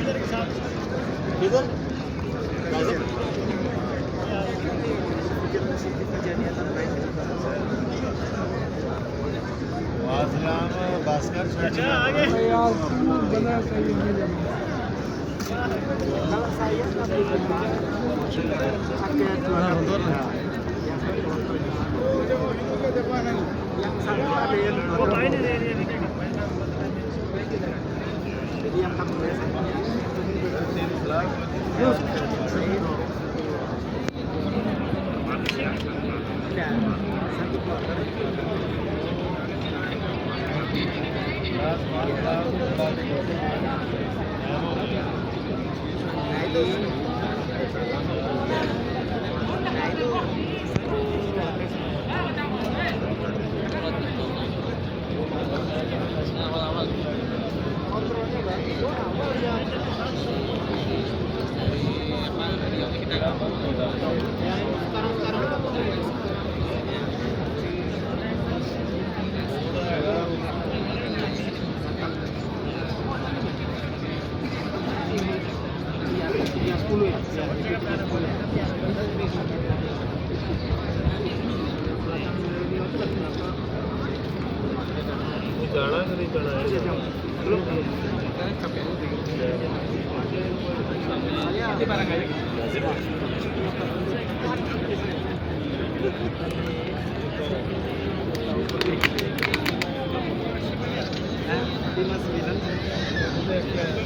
Kiधर वासराम भास्कर आगे बना सही Kalau saya pakai yang satu ada yang jadi yang kamu जाना करी जाना है Mas Milan